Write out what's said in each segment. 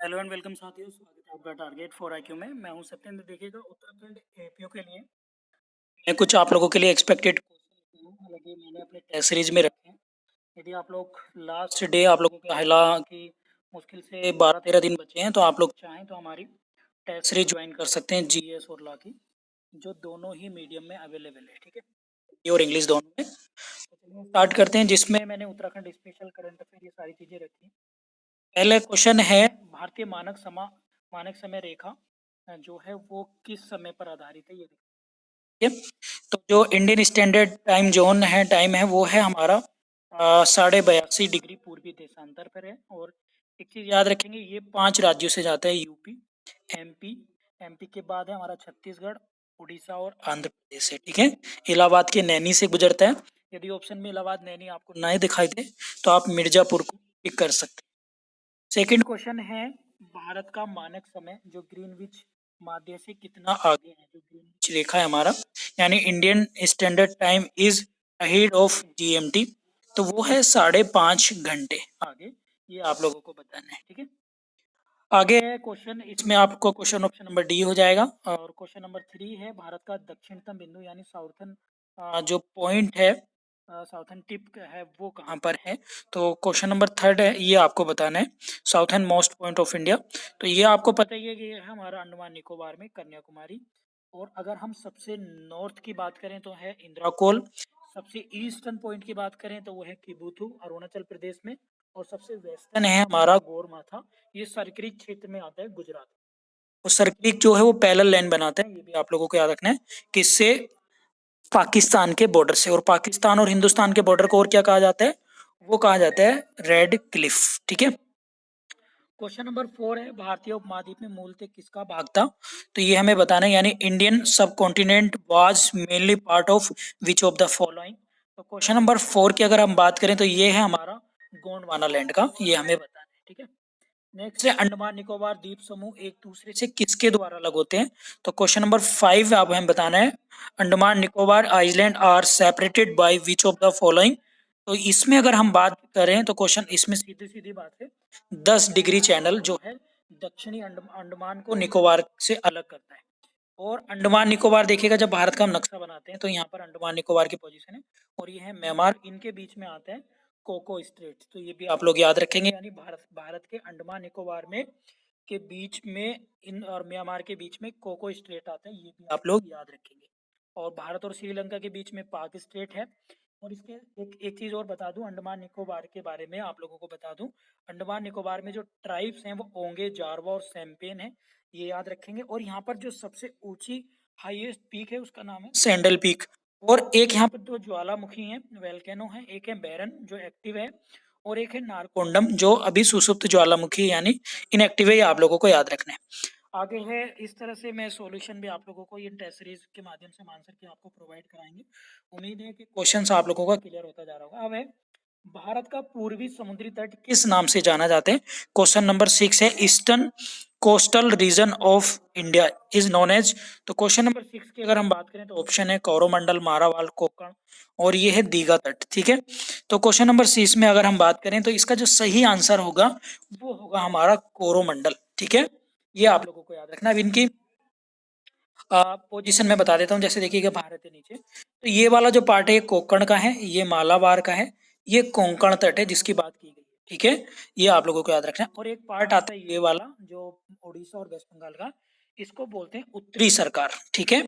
Hello and welcome साथियों, स्वागत है आपका टारगेट फॉर आईक्यू में। मैं हूं सत्येंद्र। देखिएगा, उत्तराखंड एपीओ के लिए मैं कुछ आप लोगों के लिए एक्सपेक्टेड क्वेश्चन हूँ, हालांकि मैंने अपने टेस्ट सीरीज में रखे हैं। यदि आप लोग लास्ट डे आप लोगों के हालांकि मुश्किल से 12-13 दिन बचे हैं, तो आप लोग चाहें तो हमारी टेस्ट सीरीज ज्वाइन कर सकते हैं जीएस और लॉ की, जो दोनों ही मीडियम में अवेलेबल है। ठीक है, हिंदी और इंग्लिश दोनों में। तो चलिए स्टार्ट करते हैं, जिसमें मैंने उत्तराखंड स्पेशल करंट अफेयर ये सारी चीज़ें रखी। पहले क्वेश्चन है, भारतीय मानक समय रेखा जो है वो किस समय पर आधारित है, ये देखिए। तो जो इंडियन स्टैंडर्ड टाइम जोन है, टाइम है, वो है हमारा 82.5 डिग्री पूर्वी देशांतर पर है। और एक चीज याद रखेंगे, ये 5 राज्यों से जाता है, यूपी, एमपी, एमपी के बाद है हमारा छत्तीसगढ़, उड़ीसा और आंध्र प्रदेश है। ठीक है, इलाहाबाद के नैनी से गुजरता है। यदि ऑप्शन में इलाहाबाद नैनी आपको ना दिखाई दे, तो आप मिर्जापुर को पिक कर सकते हैं। सेकंड क्वेश्चन है, भारत का मानक समय जो ग्रीनविच माध्य से कितना आगे है, जो ग्रीनविच रेखा है हमारा, यानी Indian standard time is ahead of GMT, तो वो है 5.5 घंटे आगे। ये आप लोगों को बताना है। ठीक है, आगे है क्वेश्चन, इसमें आपको क्वेश्चन ऑप्शन नंबर डी हो जाएगा। और क्वेश्चन नंबर 3 है, भारत का दक्षिणतम बिंदु यानी साउथर्न जो पॉइंट है, साउथर्न टिप है, वो कहाँ पर है। तो क्वेश्चन नंबर 3 है, ये आपको बताना है, southern most point of India. तो ये आपको पता ही है कि ये है हमारा अंडमान निकोबार में कन्याकुमारी। और अगर हम सबसे नॉर्थ की बात करें तो है इंद्राकोल, सबसे ईस्टर्न पॉइंट की बात करें तो वो है किबुथु अरुणाचल प्रदेश में, और सबसे वेस्टर्न है हमारा गोरमाथा, ये सर्करिक क्षेत्र में आता है, गुजरात। और सर्करिक जो है वो पैरेलल लाइन बनाता है, ये भी आप लोगों को याद रखना है, किससे, पाकिस्तान के बॉर्डर से। और पाकिस्तान और हिंदुस्तान के बॉर्डर को और क्या कहा जाता है, वो कहा जाता है रेड क्लिफ। ठीक है, क्वेश्चन नंबर 4 है, भारतीय उपमहाद्वीप में मूलतः किसका भाग था, तो ये हमें बताना है, यानी इंडियन सब continent was mainly part of which of the following. तो क्वेश्चन नंबर 4 की अगर हम बात करें तो ये है हमारा गोंडवाना लैंड का, ये हमें बताना है। ठीक है, नेक्स्ट है, अंडमान निकोबार द्वीप समूह एक दूसरे से किसके द्वारा अलग होते हैं। तो क्वेश्चन नंबर 5 आप हमें बताना है, Andaman Nicobar island are separated by which of the following. तो इसमें अगर हम बात करें तो क्वेश्चन इसमें सीधी सीधी बात है, 10 डिग्री चैनल जो है दक्षिणी अंडमान को निकोबार से अलग करता है। और अंडमान निकोबार देखिएगा, जब भारत का हम नक्शा बनाते हैं तो यहाँ पर अंडमान निकोबार की पोजीशन है, और ये है म्यांमार, इनके बीच में आता है कोको स्ट्रेट। तो ये भी आप लोग याद रखेंगे, यानी भारत के अंडमान निकोबार में के बीच में इन और म्यांमार के बीच में कोको स्ट्रेट आता है, ये भी आप लोग याद रखेंगे। और भारत और श्रीलंका के बीच में पाक स्ट्रेट है। और इसके एक चीज और बता दूं, अंडमान निकोबार के बारे में आप लोगों को बता दूं, अंडमान निकोबार में जो ट्राइब्स हैं वो ओंगे, जारवा और सैम्पेन है, ये याद रखेंगे। और यहाँ पर जो सबसे ऊंची हाईएस्ट पीक है उसका नाम है सैंडल पीक। और एक यहाँ पर दो ज्वालामुखी हैं, वेल्केनो है, एक है बैरन जो एक्टिव है, और एक है नारकोंडम जो अभी सुसुप्त ज्वालामुखी है, यानी इनएक्टिव है, ये आप लोगों को याद रखना है। आगे है, इस तरह से मैं सॉल्यूशन भी आप लोगों को ये टेस्ट सीरीज के माध्यम से आंसर की आपको प्रोवाइड कराएंगे। उम्मीद है कि क्वेश्चंस आप लोगों का क्लियर होता जा रहा होगा। अब है, भारत का पूर्वी समुद्री तट किस नाम से जाना जाता है। क्वेश्चन नंबर 6 है, eastern coastal region of India is known as. तो क्वेश्चन नंबर 6 की अगर हम बात करें तो ऑप्शन है कोरोमंडल, मारावाल, कोकण, और ये है दीघा तट। ठीक है, तो क्वेश्चन नंबर 6 में अगर हम बात करें तो इसका जो सही आंसर होगा वो होगा हमारा कोरोमंडल। ठीक है, ये आप लोगों को याद रखना। अब इनकी पोजीशन में बता देता हूँ, जैसे देखिएगा भारत है नीचे, तो ये वाला जो पार्ट है ये कोंकण का है, ये मालाबार का है, ये कोंकण तट है जिसकी बात की गई है। ठीक है, ये आप लोगों को याद रखना है। और एक पार्ट आता है ये वाला जो उड़ीसा और वेस्ट बंगाल का, इसको बोलते हैं उत्तरी सरकार। ठीक है,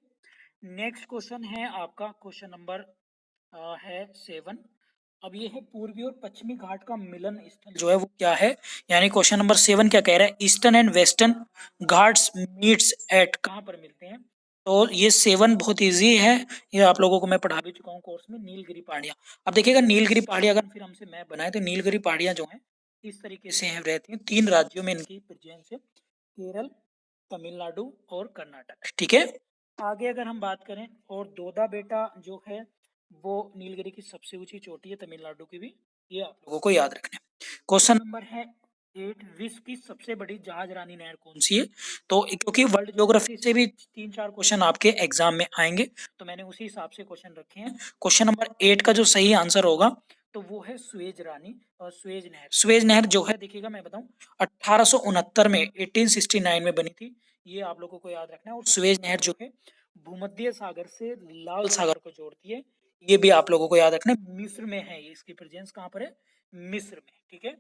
नेक्स्ट क्वेश्चन है आपका, क्वेश्चन नंबर है 7। अब ये है, पूर्वी और पश्चिमी घाट का मिलन स्थल जो है वो क्या है, यानी क्वेश्चन नंबर 7 क्या कह रहा है, eastern and western Ghats meets eight, कहाँ पर मिलते हैं। तो ये 7 बहुत इजी है, ये आप लोगों को मैं पढ़ा भी चुका हूँ कोर्स में, नीलगिरी पहाड़ियाँ। अब देखिएगा, नीलगिरी पहाड़ियाँ अगर फिर हमसे मैप बनाए तो नीलगिरी पहाड़ियाँ जो हैं इस तरीके से हैं, रहती हैं 3 राज्यों में इनकी प्रेजेंस है, केरल, तमिलनाडु और कर्नाटक। ठीक है, आगे अगर हम बात करें, और दोदा बेटा जो है वो नीलगिरी की सबसे ऊंची चोटी है, तमिलनाडु की भी, ये आप लोगों को याद रखना है। क्वेश्चन नंबर है 8, विश्व की सबसे बड़ी जहाज रानी नहर कौन सी है। तो क्योंकि वर्ल्ड ज्योग्राफी से भी 3-4 क्वेश्चन आपके एग्जाम में आएंगे, तो मैंने उसी हिसाब से क्वेश्चन रखे हैं। क्वेश्चन नंबर 8 का जो सही आंसर होगा तो वो है स्वेज रानी और स्वेज नहर। स्वेज नहर जो है देखिएगा मैं बताऊं 1869 में 1869 में बनी थी, ये आप लोगों को याद रखना है। और स्वेज नहर जो है भूमध्य सागर से लाल सागर को जोड़ती है, ये भी आप लोगों को याद रखना है। मिस्र में है ये, इसकी प्रेजेंस कहाँ पर है, मिस्र में, ठीक है।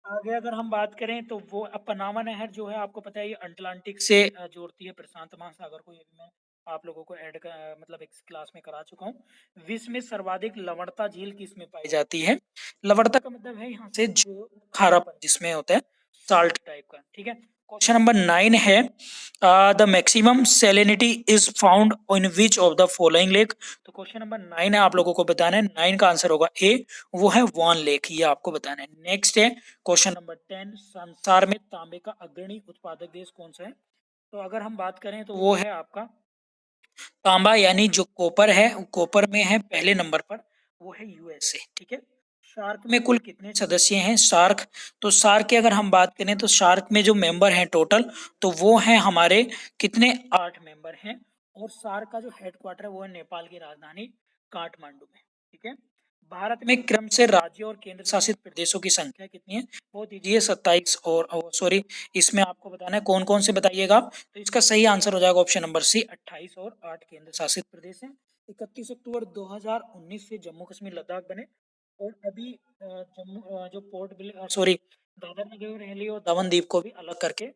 आगे अगर हम बात करें तो वो पनामा नहर जो है आपको पता है ये अटलांटिक से जोड़ती है प्रशांत महासागर को, ये भी मैं आप लोगों को मतलब एक क्लास में करा चुका हूँ। विश्व में सर्वाधिक लवणता झील किस में पाई जाती है, लवणता का मतलब है यहाँ से जो खारापन जिसमें होता है, साल्ट टाइप का, ठीक है। क्वेश्चन नंबर 9 है the maximum salinity is found in which of the following lake. तो क्वेश्चन नंबर 9 है, आप लोगों को बताना है, 9 का आंसर होगा ए, वो है वान लेक, ये आपको बताना है। नेक्स्ट है क्वेश्चन नंबर 10, संसार में तांबे का अग्रणी उत्पादक देश कौन सा है। तो अगर हम बात करें तो वो है आपका तांबा, यानी जो कॉपर है, कॉपर में है पहले नंबर पर, वो है यूएसए, ठीक है। शार्क में कुल कितने सदस्य हैं, शार्क, तो शार्क की अगर हम बात करें तो शार्क में जो मेंबर हैं टोटल, तो वो हैं हमारे कितने, 8 मेंबर हैं। और शार्क का जो हेडक्वार्टर है वो है नेपाल की राजधानी काठमांडू में, ठीक है। भारत में क्रम से राज्य और केंद्र शासित प्रदेशों की संख्या कितनी है, वो दीजिए 27, और सॉरी इसमें आपको बताना है कौन कौन से बताइएगा। तो इसका सही आंसर हो जाएगा ऑप्शन नंबर सी, 28 और 8 केंद्र शासित प्रदेश हैं। 31 अक्टूबर 2019 से जम्मू कश्मीर लद्दाख बने। और अभी जो पोर्ट सॉरी दादर नगर हवेली और दमन दीव को भी अलग करके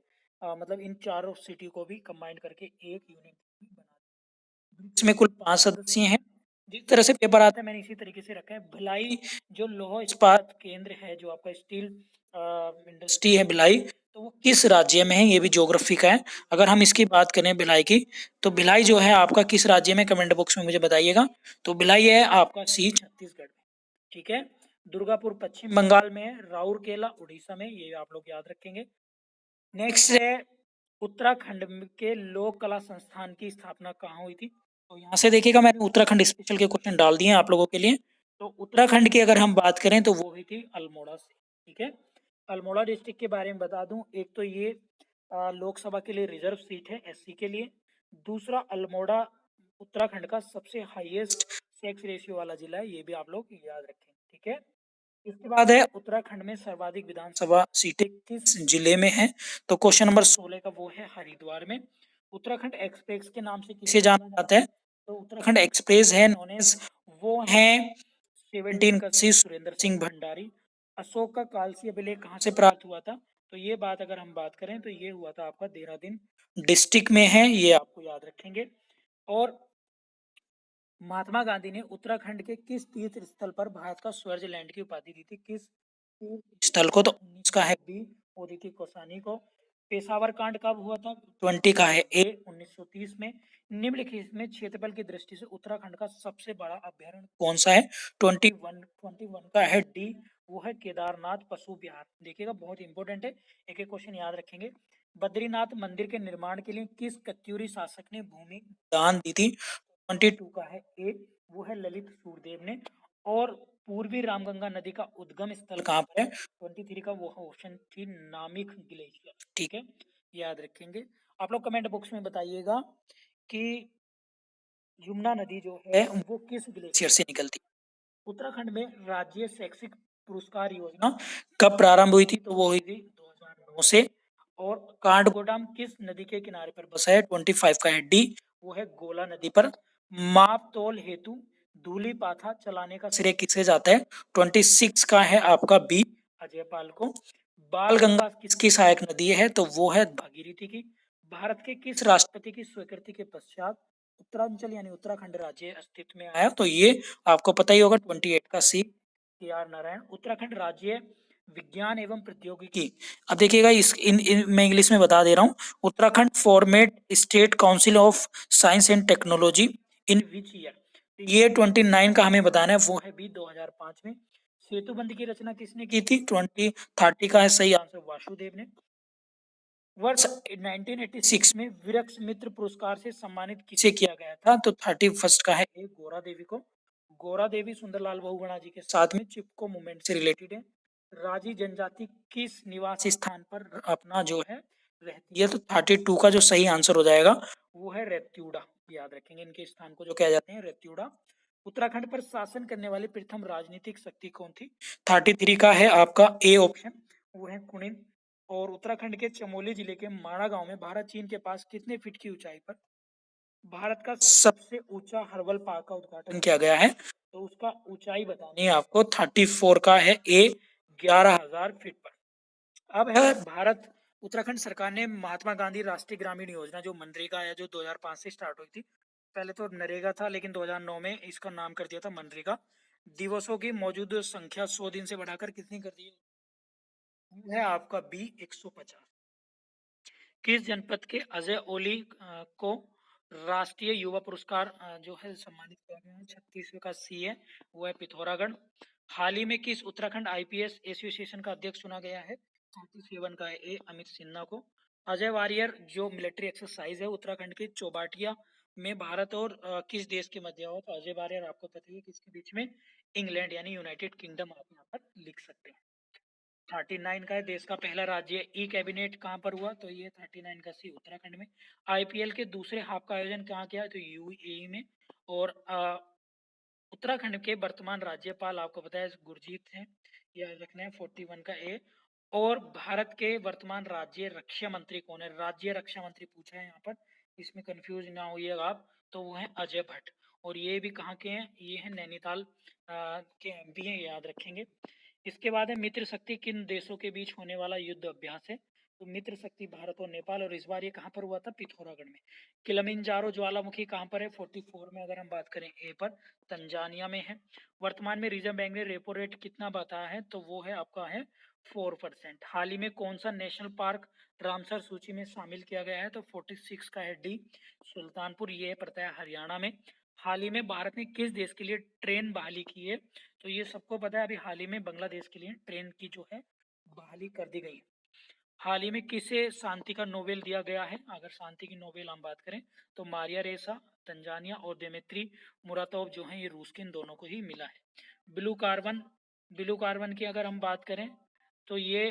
मतलब इन चारों सिटी को भी कंबाइन करके एक यूनिट बना, इसमें कुल 5 सदस्य हैं। जिस तरह से पेपर आता है मैंने इसी तरीके से रखा है। भिलाई जो लौह इस्पात केंद्र है, जो आपका स्टील इंडस्ट्री है भिलाई, तो वो किस राज्य में है, ये भी ज्योग्राफी का है। अगर हम इसकी बात करें भिलाई की, तो भिलाई जो है आपका किस राज्य में, कमेंट बॉक्स में मुझे बताइएगा। तो भिलाई है आपका सी, छत्तीसगढ़ में, ठीक है। दुर्गापुर पश्चिम बंगाल में है, राउरकेला उड़ीसा में, ये आप लोग याद रखेंगे। नेक्स्ट है उत्तराखंड के लोक कला संस्थान की स्थापना कहाँ हुई थी। तो यहाँ से देखिएगा मैंने उत्तराखंड स्पेशल के क्वेश्चन डाल दिए हैं आप लोगों के लिए। तो उत्तराखंड की अगर हम बात करें तो वो हुई थी अल्मोड़ा से, ठीक है। अल्मोड़ा डिस्ट्रिक्ट के बारे में बता दूं, एक तो ये लोकसभा के लिए रिजर्व सीट है एससी के लिए। दूसरा, अल्मोड़ा उत्तराखंड का सबसे हाईएस्ट सेक्स रेशियो वाला जिला है, ये भी आप लोग याद रखें, ठीक है। इसके बाद है उत्तराखंड में सर्वाधिक विधानसभा सीटें किस जिले में है। तो क्वेश्चन नंबर 16 का वो है हरिद्वार में। उत्तराखंड एक्सप्रेस के नाम से किसे जाना जाता है, तो उत्तराखंड एक्सप्रेस है नोन एज, वो है 17 का सी सुरेंद्र सिंह भंडारी। अशोक का कालसी अभिलेख कहाँ से प्राप्त हुआ था, तो ये बात अगर हम बात करें तो ये हुआ था आपका देहरादून डिस्ट्रिक्ट में है, ये आपको याद रखेंगे। और महात्मा गांधी ने उत्तराखंड के किस तीर्थ स्थल पर भारत का स्वर्गलैंड की उपाधि दी थी, किस तीर्थ स्थल को, तो 19 का है बी, वो दी थी कौसानी को। पेशावर कांड कब हुआ था, 20 का है ए, 1930 में। निम्नलिखित में क्षेत्रफल की दृष्टि से उत्तराखंड का सबसे बड़ा अभ्यारण्य कौन सा है, 21 का है डी, वो है केदारनाथ पशु विहार। देखिएगा बहुत इंपॉर्टेंट है, एक एक क्वेश्चन याद रखेंगे। बद्रीनाथ मंदिर के निर्माण के लिए किस कत्यूरी शासक ने भूमि दान दी थी, 22 का है ए, वो है ललित सूरदेव ने। और पूर्वी रामगंगा नदी का उद्गम स्थल कहाँ पर है, 23 का वो ऑप्शन थी नामिक ग्लेशियर, ठीक है, याद रखेंगे। आप लोग कमेंट बॉक्स में बताइएगा कि यमुना नदी जो है वो किस ग्लेशियर से निकलती है। उत्तराखंड में राज्य शैक्षिक पुरस्कार योजना कब प्रारंभ हुई थी, तो वो हुई थी 2009 से। और काठगोदाम किस नदी के किनारे पर बसा है, 25 का है डी, वो है गोला नदी पर। माप तोल हेतु धूली पाथा चलाने का श्रेय किसे जाता है, 26 का है आपका बी, अजयपाल को। बाल गंगा किसकी सहायक नदी है, तो वो है भागीरथी की। भारत के किस राष्ट्रपति की स्वीकृति के पश्चात उत्तरांचल यानी उत्तराखंड राज्य अस्तित्व में आया, तो ये आपको पता ही होगा, 28 का सी, के आर नारायण। उत्तराखंड राज्य विज्ञान एवं प्रौद्योगिकी, अब देखिएगा मैं इंग्लिश में बता दे रहा हूँ। Uttarakhand format state council of science and technology in which year, ये 29 का हमें बताना है, वो है बी, 2005 में। सेतु बंध की रचना किसने की थी, 2030 का है सही आंसर, वासुदेव ने। वर्ष 1986 में विरक्ष मित्र पुरस्कार से सम्मानित किसे किया गया था, तो 31 का है ए, गोरा देवी को। गोरा देवी सुंदरलाल बहुगुणा जी के साथ में चिपको मूवमेंट से रिलेटेड है। राजी जनजाति किस निवास स्थान पर अपना जो है रहती है, तो 32 का जो सही आंसर हो जाएगा वो है रेत्यूड़ा, याद रखेंगे इनके स्थान को जो कहा जाते हैं रेत्यूड़ा। उत्तराखंड पर शासन करने वाली प्रथम राजनीतिक शक्ति कौन थी? 33 का है आपका ए ऑप्शन, वो है कुनिन। और उत्तराखंड के चमोली जिले के माणा गांव में भारत चीन के पास कितने फीट की ऊंचाई पर भारत का सबसे ऊंचा हर्बल पार्क का उद्घाटन किया गया है? तो उसका ऊंचाई बतानी है आपको, 34 का है ए, 11,000 फीट पर। अब है भारत उत्तराखंड सरकार ने महात्मा गांधी राष्ट्रीय ग्रामीण योजना जो मनरेगा है, जो 2005 से स्टार्ट हुई थी, पहले तो नरेगा था लेकिन 2009 में इसका नाम कर दिया था मनरेगा, दिवसों की मौजूद संख्या 100 दिन से बढ़ाकर कितनी कर दी है? आपका बी 150। किस जनपद के अजय ओली को राष्ट्रीय युवा पुरस्कार जो है सम्मानित किया गया है? 36वें का सी है, वो है पिथौरागढ़। हाल ही में किस उत्तराखंड आईपीएस एसोसिएशन का अध्यक्ष चुना गया है? 37 का है ए, अमित सिन्हा को। अजय वारियर जो मिलिट्री एक्सरसाइज है उत्तराखंड के चौबाटिया में भारत और किस देश के मध्य हो? तो अजय वारियर आपको पता है किसके बीच में? इंग्लैंड यानी यूनाइटेड किंगडम, आप यहाँ पर लिख सकते हैं। 39 का है देश का पहला राज्य ई कैबिनेट कहाँ पर हुआ? तो ये 39 का सी, उत्तराखंड में। आईपीएल के दूसरे हाफ का आयोजन कहाँ किया? तो यूएई में। और उत्तराखंड के वर्तमान राज्यपाल आपको पता है गुरजीत हैं, याद रखना है, 41 का ए। और भारत के वर्तमान राज्य रक्षा मंत्री कौन है? राज्य रक्षा मंत्री पूछा है यहाँ पर, इसमें कंफ्यूज ना होइएगा आप, तो वो है अजय भट्ट। और ये भी कहाँ के हैं? ये है नैनीताल के एमपी हैं, याद रखेंगे। इसके बाद है मित्र शक्ति किन देशों के बीच होने वाला युद्ध अभ्यास है? तो मित्र शक्ति भारत और नेपाल, और इस बार ये कहाँ पर हुआ था? पिथौरागढ़ में। किलिमंजारो ज्वालामुखी कहाँ पर है? 44 में अगर हम बात करें ए पर, तंजानिया में है। वर्तमान में रिजर्व बैंक ने रेपो रेट कितना बताया है? तो वो है आपका है 4%। हाल ही में कौन सा नेशनल पार्क रामसर सूची में शामिल किया गया है? तो 46 का है डी, सुल्तानपुर, ये पड़ता है हरियाणा में। हाल ही में भारत ने किस देश के लिए ट्रेन बहाली की है? तो ये सबको पता है, अभी हाल ही में बांग्लादेश के लिए ट्रेन की जो है बहाली कर दी गई है। हाल ही में किसे शांति का नोबेल दिया गया है? अगर शांति की नोबेल हम बात करें तो मारिया रेसा तंजानिया और दिमित्री मुरातोव जो हैं ये रूस के, इन दोनों को ही मिला है। ब्लू कार्बन, ब्लू कार्बन की अगर हम बात करें तो ये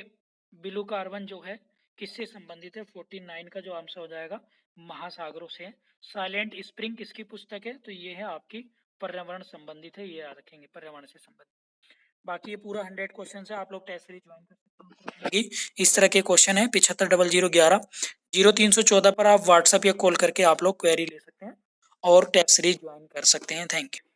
ब्लू कार्बन जो है किससे संबंधित है? 49 का जो आंसर हो जाएगा महासागरों से। साइलेंट स्प्रिंग किसकी पुस्तक है? तो ये है आपकी पर्यावरण संबंधित है, ये याद रखेंगे, पर्यावरण से संबंधित। बाकी ये पूरा 100 क्वेश्चन है, आप लोग टेस्ट सीरीज ज्वाइन कर सकते हैं। इस तरह के क्वेश्चन है 750011 0314 पर आप व्हाट्सएप या कॉल करके आप लोग क्वेरी ले सकते हैं और टेस्ट सीरीज ज्वाइन कर सकते हैं। Thank you.